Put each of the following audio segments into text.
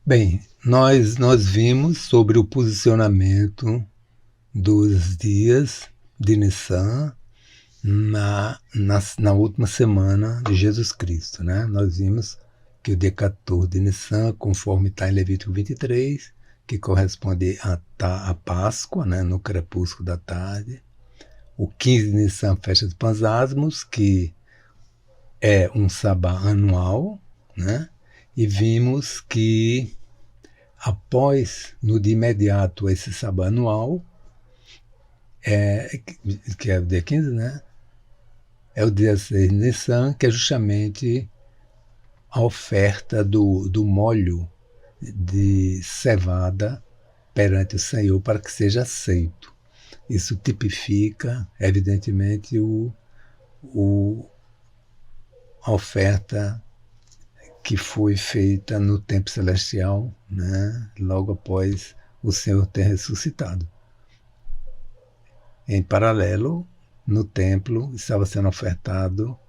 Bem, nós vimos sobre o posicionamento dos dias de Nissan na última semana de Jesus Cristo, né? Nós vimos que o dia 14 de Nissan, conforme está em Levítico 23, que corresponde à Páscoa, né? No crepúsculo da tarde. O 15 de Nissan, festa dos Pães Asmos, que é um sabá anual, né? E vimos que após, no dia imediato, esse sabá anual, que é o dia 15, né? É o dia 6 de Nissan, que é justamente a oferta do molho de cevada perante o Senhor para que seja aceito. Isso tipifica, evidentemente, a oferta que foi feita no tempo celestial, né, logo após o Senhor ter ressuscitado. Em paralelo, no templo estava sendo ofertado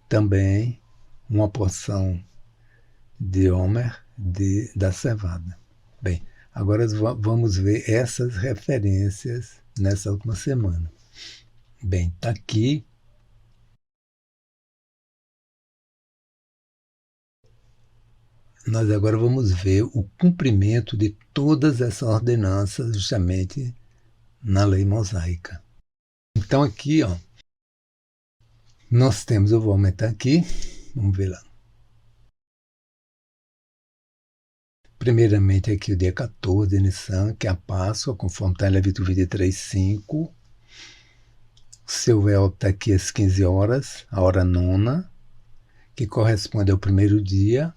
também uma porção de Homer da cevada. Bem, agora vamos ver essas referências nessa última semana. Bem, está aqui. Nós agora vamos ver o cumprimento de todas essas ordenanças justamente na lei mosaica. Então aqui, ó, nós temos, eu vou aumentar aqui, vamos ver lá. Primeiramente aqui o dia 14 de Nissan, que é a Páscoa, conforme está em Levítico 23:5. O seu véu está aqui às 15 horas, a hora nona, que corresponde ao primeiro dia.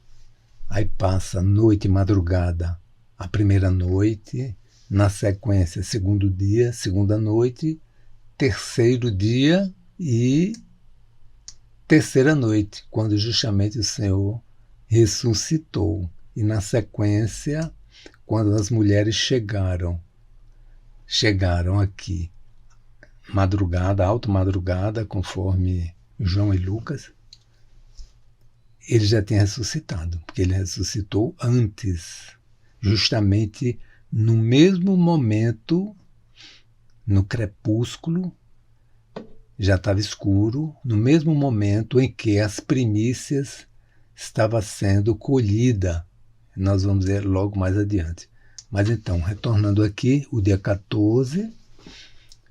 Aí passa noite e madrugada, a primeira noite, na sequência, segundo dia, segunda noite, terceiro dia e terceira noite, quando justamente o Senhor ressuscitou. E na sequência, quando as mulheres chegaram aqui, madrugada, alta madrugada, conforme João e Lucas, ele já tinha ressuscitado, porque ele ressuscitou antes, justamente no mesmo momento, no crepúsculo, já estava escuro, no mesmo momento em que as primícias estavam sendo colhidas. Nós vamos ver logo mais adiante. Mas então, retornando aqui, o dia 14,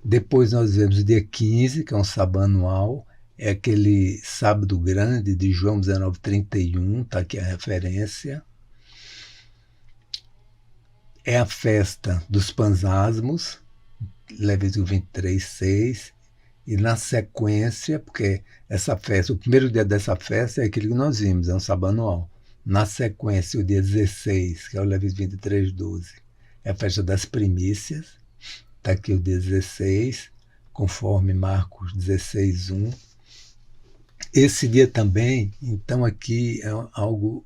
depois nós vemos o dia 15, que é um sábado anual, é aquele sábado grande de João 19:31, está aqui a referência. É a festa dos Pães Asmos, Levítico 23:6, e na sequência, porque essa festa, o primeiro dia dessa festa é aquele que nós vimos, é um sábado anual. Na sequência, o dia 16, que é o Levítico 23:12, é a festa das primícias, está aqui o dia 16, conforme Marcos 16:1. Esse dia também, então aqui é algo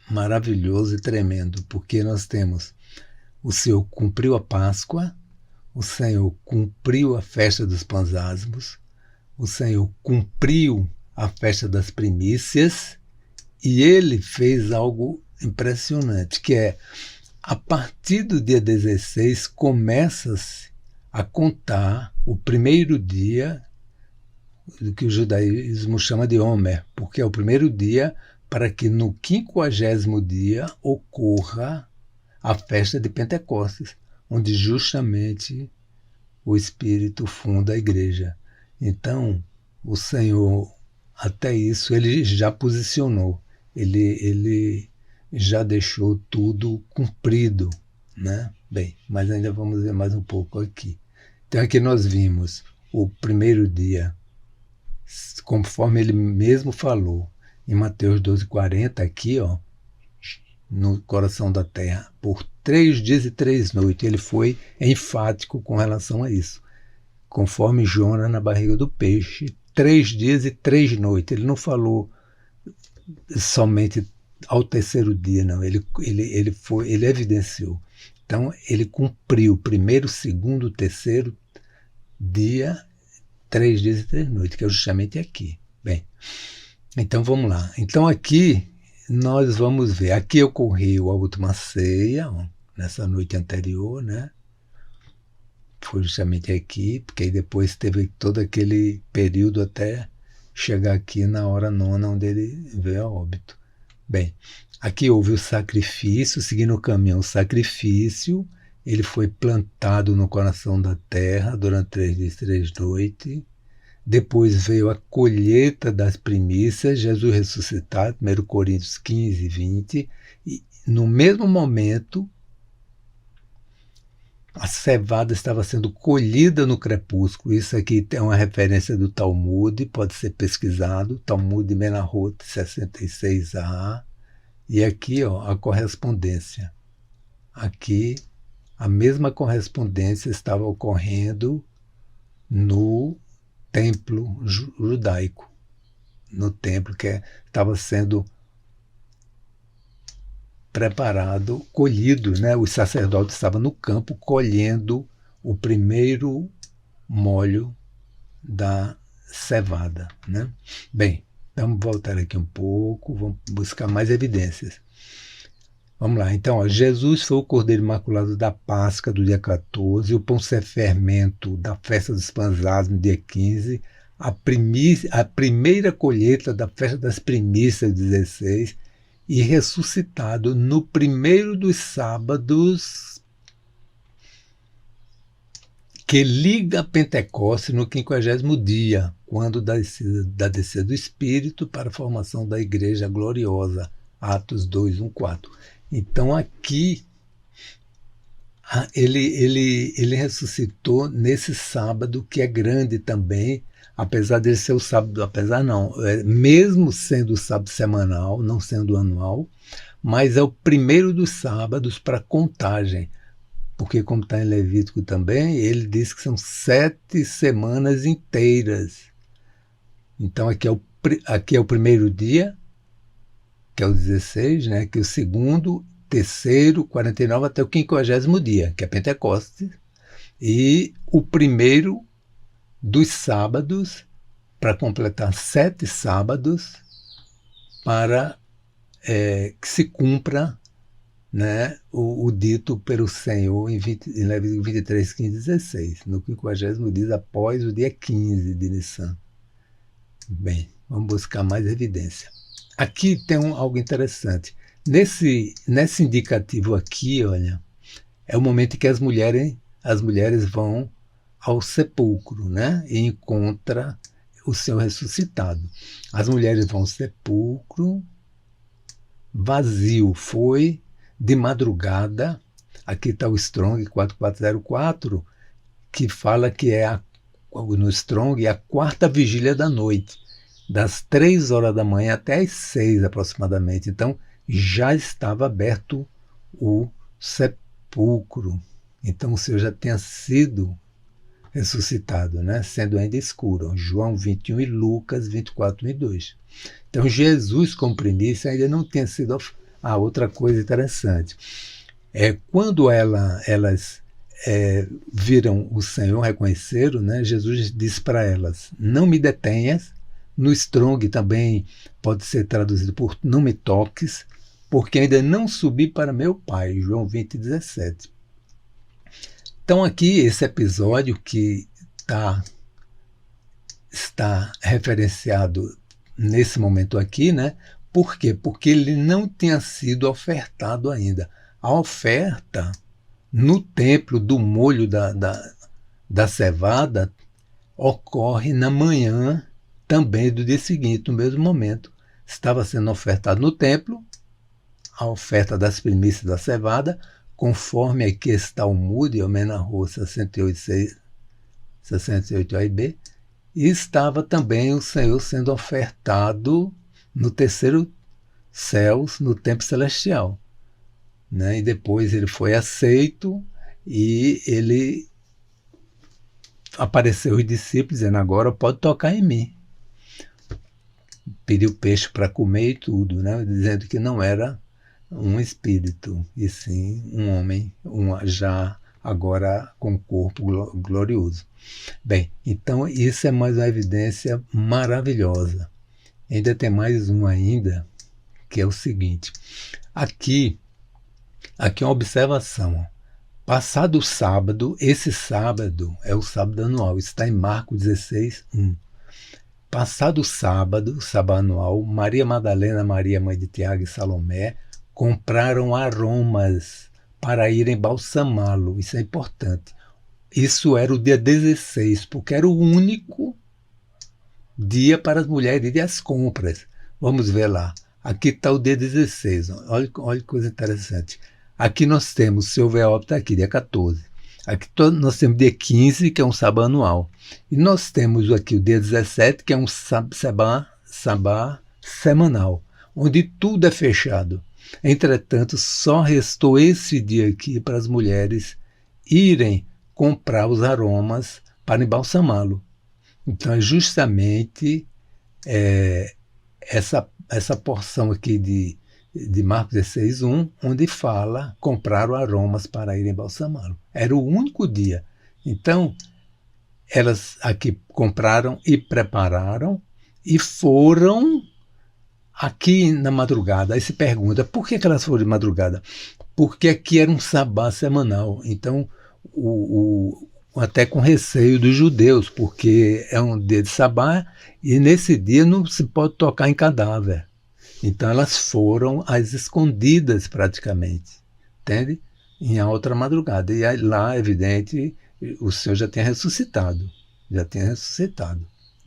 maravilhoso e tremendo, porque nós temos o Senhor cumpriu a Páscoa, o Senhor cumpriu a festa dos Pães Asmos, o Senhor cumpriu a festa das primícias e ele fez algo impressionante, que é, a partir do dia 16, começa-se a contar o primeiro dia do que o judaísmo chama de Homer, porque é o primeiro dia para que no 50º dia ocorra a festa de Pentecostes, onde justamente o Espírito funda a igreja. Então, o Senhor, até isso, ele já posicionou, ele já deixou tudo cumprido, né? Bem, mas ainda vamos ver mais um pouco aqui. Então aqui nós vimos o primeiro dia, conforme ele mesmo falou, em Mateus 12:40, aqui, ó, no coração da terra, por 3 dias e 3 noites. Ele foi enfático com relação a isso. Conforme Jonas na barriga do peixe, 3 dias e 3 noites. Ele não falou somente ao terceiro dia, não. Ele evidenciou. Então, ele cumpriu primeiro, segundo, terceiro dia, 3 dias e 3 noites, que é justamente aqui. Bem, então vamos lá. Então aqui nós vamos ver. Aqui ocorreu a última ceia, ó, nessa noite anterior, né? Foi justamente aqui, porque aí depois teve todo aquele período até chegar aqui na hora nona, onde ele veio a óbito. Bem, aqui houve o sacrifício, seguindo o caminho, o sacrifício, ele foi plantado no coração da terra durante 3 dias, 3 noites. Depois veio a colheita das primícias, Jesus ressuscitado, 1 Coríntios 15, 20. E no mesmo momento, a cevada estava sendo colhida no crepúsculo. Isso aqui é uma referência do Talmud, pode ser pesquisado, Talmud de Menahot 66a. E aqui, ó, a correspondência. Aqui, a mesma correspondência estava ocorrendo no templo judaico, no templo que estava sendo preparado, colhido, né? Os sacerdotes estavam no campo colhendo o primeiro molho da cevada, né? Bem, vamos voltar aqui um pouco, vamos buscar mais evidências. Vamos lá, então, ó, Jesus foi o Cordeiro Imaculado da Páscoa do dia 14, o pão sem fermento da festa dos pães asmos, dia 15, a primeira colheita da festa das primícias, 16, e ressuscitado no primeiro dos sábados que liga a Pentecostes no 50º dia, quando da descida do Espírito para a formação da Igreja Gloriosa, Atos 2, 1, 4. Então aqui ele ressuscitou nesse sábado, que é grande também, apesar de ser o sábado, apesar não, mesmo sendo o sábado semanal, não sendo anual, mas é o primeiro dos sábados para contagem, porque como está em Levítico também, ele diz que são 7 semanas inteiras. Então aqui é o primeiro dia, que é o 16, né, que é o segundo, terceiro, 49 até o 50º dia, que é Pentecostes, e o primeiro dos sábados, para completar 7 sábados, para que se cumpra, né, o dito pelo Senhor em Levítico 23, 15, 16, no 50º dia após o dia 15 de Nissan. Bem, vamos buscar mais evidência. Aqui tem algo interessante. Nesse indicativo aqui, olha, é o momento em que as mulheres vão ao sepulcro, né, e encontra o Senhor ressuscitado. As mulheres vão ao sepulcro, vazio, foi de madrugada. Aqui está o Strong 4404, que fala que no Strong a 4ª vigília da noite, das 3 horas da manhã até as 6 aproximadamente. Então já estava aberto o sepulcro. Então o Senhor já tinha sido ressuscitado, né? Sendo ainda escuro. João 21 e Lucas 24, 1 e 2. Então Jesus, como primícia, ainda não tinha sido... outra coisa interessante. Quando elas viram o Senhor, reconheceram, né? Jesus disse para elas, não me detenhas. No Strong também pode ser traduzido por não me toques, porque ainda não subi para meu Pai. João 20, 17. Então aqui esse episódio que está referenciado nesse momento aqui, né? Por quê? Porque ele não tinha sido ofertado ainda. A oferta no templo do molho da cevada ocorre na manhã também do dia seguinte, no mesmo momento. Estava sendo ofertado no templo a oferta das primícias da cevada, conforme aqui está o Talmud, o Menahot 68 A e B, e estava também o Senhor sendo ofertado no terceiro céu, no templo celestial, né? E depois ele foi aceito e ele apareceu aos discípulos dizendo, agora pode tocar em mim. Pediu peixe para comer e tudo, né? Dizendo que não era um espírito, e sim um homem, já agora com corpo glorioso. Bem, então isso é mais uma evidência maravilhosa. Ainda tem mais um ainda, que é o seguinte. Aqui é uma observação. Ó. Passado o sábado, esse sábado é o sábado anual, está em Marcos 16:1. Passado o sábado anual, Maria Madalena, Maria, mãe de Tiago e Salomé, compraram aromas para irem balsamá-lo. Isso é importante. Isso era o dia 16, porque era o único dia para as mulheres irem às compras. Vamos ver lá. Aqui está o dia 16. Olha que coisa interessante. Aqui nós temos, se houver óbito, está aqui, dia 14. Aqui nós temos dia 15, que é um sabá anual. E nós temos aqui o dia 17, que é um sabá semanal, onde tudo é fechado. Entretanto, só restou esse dia aqui para as mulheres irem comprar os aromas para embalsamá-lo. Então, é justamente essa porção aqui de Marcos 16:1, onde fala, compraram aromas para irem embalsamá-lo. Era o único dia. Então, elas aqui compraram e prepararam e foram aqui na madrugada. Aí se pergunta, por que elas foram de madrugada? Porque aqui era um sabá semanal. Então, até com receio dos judeus, porque é um dia de sabá e nesse dia não se pode tocar em cadáver. Então elas foram às escondidas praticamente, entende? Em outra madrugada. E aí, lá, evidente, o Senhor já tinha ressuscitado,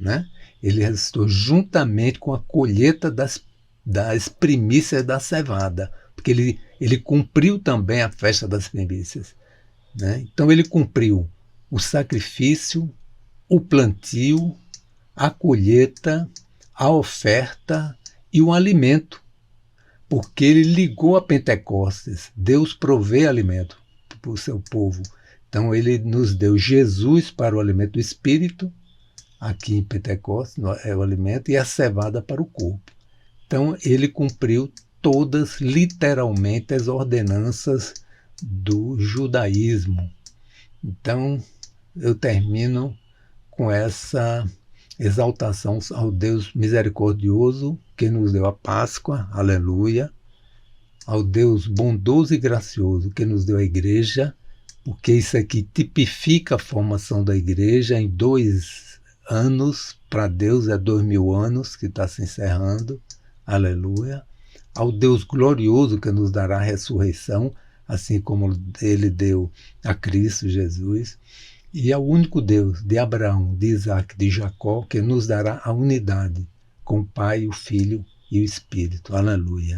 né? Ele ressuscitou juntamente com a colheita das primícias da cevada, porque ele cumpriu também a festa das primícias, né? Então ele cumpriu o sacrifício, o plantio, a colheita, a oferta e o alimento, porque ele ligou a Pentecostes. Deus provê alimento para o seu povo. Então ele nos deu Jesus para o alimento do Espírito, aqui em Pentecostes é o alimento, e a cevada para o corpo. Então ele cumpriu todas, literalmente, as ordenanças do judaísmo. Então eu termino com essa exaltação ao Deus misericordioso que nos deu a Páscoa, aleluia, ao Deus bondoso e gracioso que nos deu a igreja, porque isso aqui tipifica a formação da igreja em 2 anos, para Deus é 2000 anos que está se encerrando, aleluia, ao Deus glorioso que nos dará a ressurreição, assim como ele deu a Cristo Jesus, e ao único Deus de Abraão, de Isaac, de Jacó, que nos dará a unidade com o Pai, o Filho e o Espírito. Aleluia.